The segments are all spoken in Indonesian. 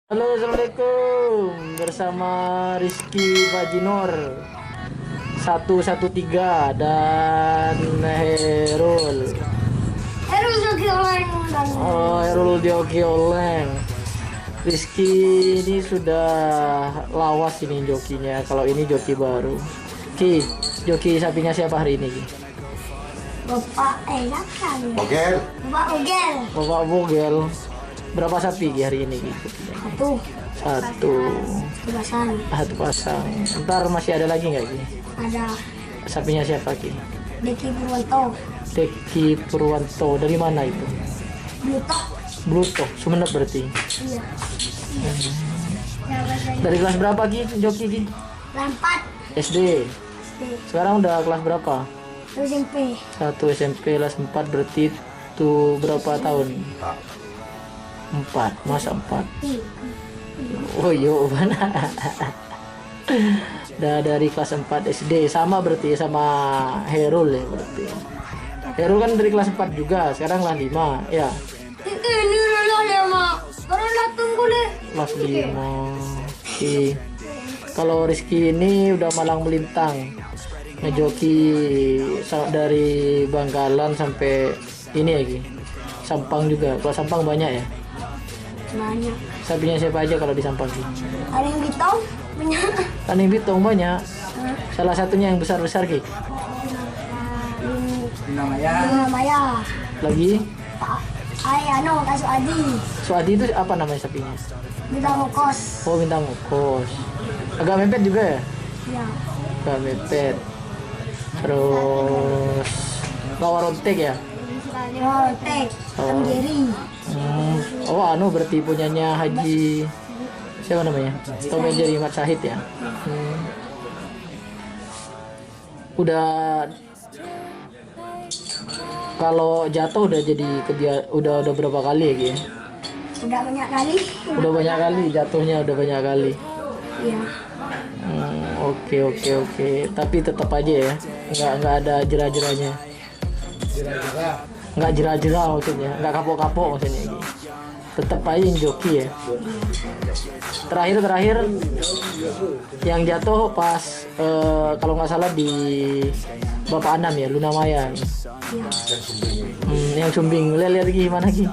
Halo, assalamualaikum. Bersama Rizky Bajinor 113 dan Herul. Herul Joki Oleng. Herul Joki Oleng. Rizky ini sudah lawas ini jokinya. Kalau ini joki baru. Ki, joki sapinya siapa hari ini? Ki? Bapak siapa nih? Bogel. Bapak Ogel. Bapak Bogel. Berapa sapi Ki hari ini? Ki? Satu. Satu. Pasang. Satu pasang. Ntar masih ada lagi nggak Ki? Ada Sapinya siapa Ki? Deki Purwanto. Deki Purwanto. Dari mana itu? Blutok. Bluto, Sumeneb berarti. Iya. Dari kelas berapa Ki joki Ki? Lampat. SD. Sekarang udah kelas berapa? SMP. 1 SMP kelas 4 berarti itu berapa tahun? 4, masa 4? Oh iya, mana? Udah dari kelas 4 SD, sama berarti sama Herul ya berarti. Herul kan dari kelas 4 juga, sekarang kelas 5 ya. Ini dulu ya mak. Baru datang boleh. Kelas 5. Oke. Kalau Rizky ini udah malang melintang ngejoki dari Bangkalan sampai ini lagi Sampang juga. Kalau Sampang banyak ya. Banyak. Sapinya siapa aja kalau di Sampang Ki? Ada yang bitong. Banyak. Taning Bitong banyak. Salah satunya yang besar-besar Ki. Namanya. Lagi Kasu Adi. Suadi itu apa namanya sapinya? Bintang kos. Oh, bintang kos. Agak mepet juga ya? Ya. Agak mepet. Terus Kawarontek ya? Tek. Tanggeri. Oh, berarti punyanya Haji siapa namanya? Tom and Jerry Mat Syahid ya. Udah kalau jatuh udah jadi udah berapa kali ya Ki? Udah banyak kali. Udah banyak kali jatuhnya, udah banyak kali. Iya. Oke. Tapi tetap aja ya, nggak ada jerah-jerahnya. Nggak jerah-jerah maksudnya, nggak kapok-kapok maksudnya Ki. Tetap aja joki ya. Terakhir yang jatuh pas kalau nggak salah di Bapak Anam ya, Luna Maya. Yang sumbing, lihat gimana Ki?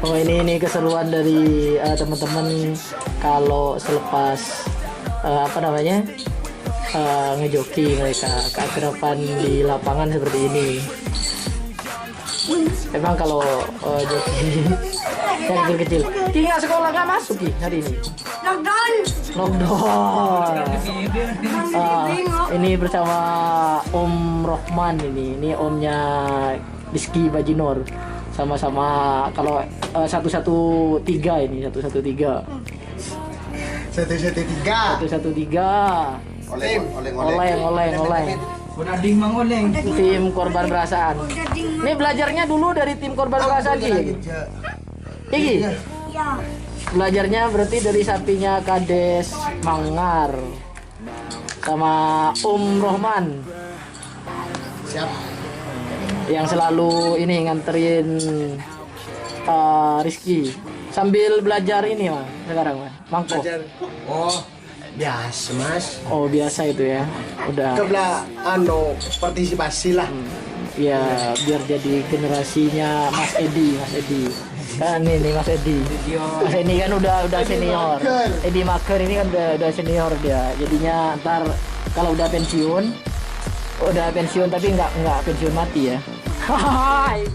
Oh ini keseruan dari teman-teman kalau selepas apa namanya ngejoki mereka keakraban di lapangan seperti ini. Emang kalau joki yang kecil-kecil, Ki nggak sekolah nggak masuk Ki hari ini. Lockdown. Ini bersama Om Rohman ini omnya Rizky Bajinor. Sama-sama kalau 113 ini 113. 113. Oleng. Odading Mang Oleng. Tim korban perasaan. Ini belajarnya dulu dari tim korban perasaan Ki. Iki. Ya. Belajarnya berarti dari sapinya Kades Mangar sama Om Rohman. Siap. Yang selalu ini nganterin Rizky sambil belajar ini Mas sekarang Mas. Mangkok. Oh, biasa Mas. Oh biasa itu ya. Udah. Partisipasi lah. Ya biar jadi generasinya Mas Edi. Kan ini Mas Edi. Mas Edi kan udah senior. Edi Maker ini kan udah senior dia. Jadinya ntar kalau udah pensiun tapi nggak pensiun mati ya. Hai.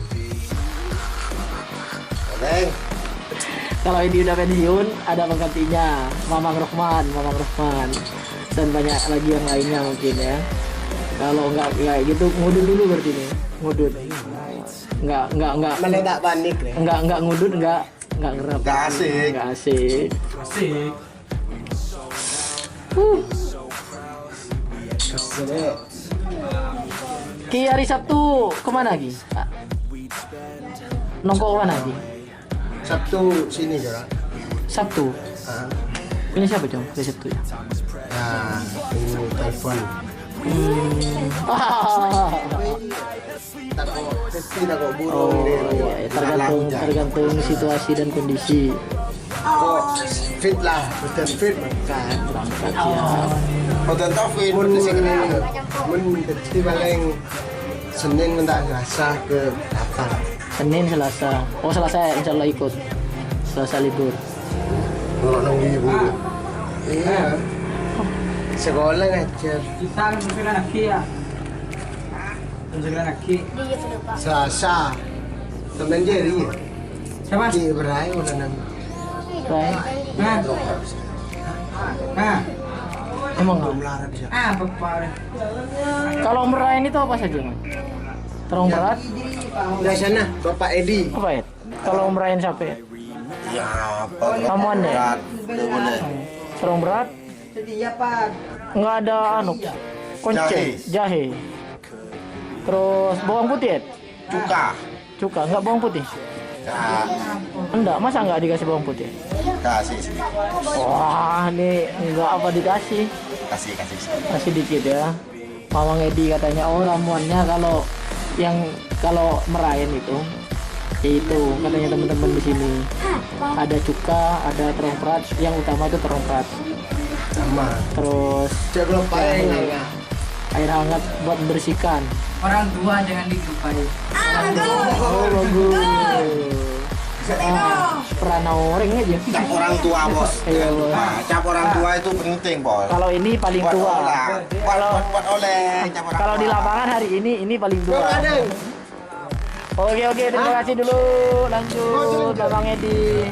Oleng. Kalau Edi udah pensiun ada penggantinya Mamang Rohman dan banyak lagi yang lainnya mungkin ya. Kalau nggak gitu ngudut dulu berarti nih. Ngudut. Nggak. Mana tak panik nih? Nggak ngudut nggak ngerap. Nggak asik. Nggak asik. Ki hari Sabtu kemana Ki? Nongkrong kemana Ki? Sabtu sini Jora. Sabtu. Ini siapa Jong? Hari Sabtu ya. Nah, ini telepon. Takut pasti takut Oh, burung dia. ya, tergantung situasi dan kondisi. Kok fit lah, betul fit makan. Berangkat ya. Betul tau fit, betul sih kena. Mesti paling Senin minta Selasa ke 8. Senin, Selasa. Oh, Selasa insya Allah ikut. Selasa libur. Kalau nunggu ibu. Iya. Sekolah ngajar. Kita mensulah lagi ya. Mensulah lagi. Dia sudah pak. Selasa. Temen Jerry. Siapa? Di berai udah nang. Right. Nah. Nah. Emang Belum nggak? larang dia. Ah, bapak. Kalau merayain itu apa saja, Mas? Terong berat? Di sana Bapak Edi. Apa ya? Kalau merayain siapa ya? Ya, apa? Ramuan ya? Berat, nggak boleh. Terong berat? Iya, Pak. Nggak ada anu, konce, jahe. Terus bawang putih ya? Cuka. Cuka, nggak bawang putih? Ya, Enggak, masa nggak dikasih bawang putih? kasih sih. Wah, ini nggak apa dikasih. Kasih. Masih dikit ya. Mamang Edi katanya, oh ramuannya kalau merayain itu katanya teman-teman di sini ada cuka, ada terong perat, yang utama itu terong perat. Sama. Terus Jago paling enggak. air hangat buat membersihkan. Orang tua jangan dilupai. Oh bagus. Perana orang aja. Cap orang tua, Bos. Iya, Bos. Nah, cap orang tua itu penting, Bos. Kalau ini paling tua. Buat oleh cap orang Kalau tua. di lapangan hari ini paling tua. Oke, terima kasih dulu. Lanjut, Bang Edi.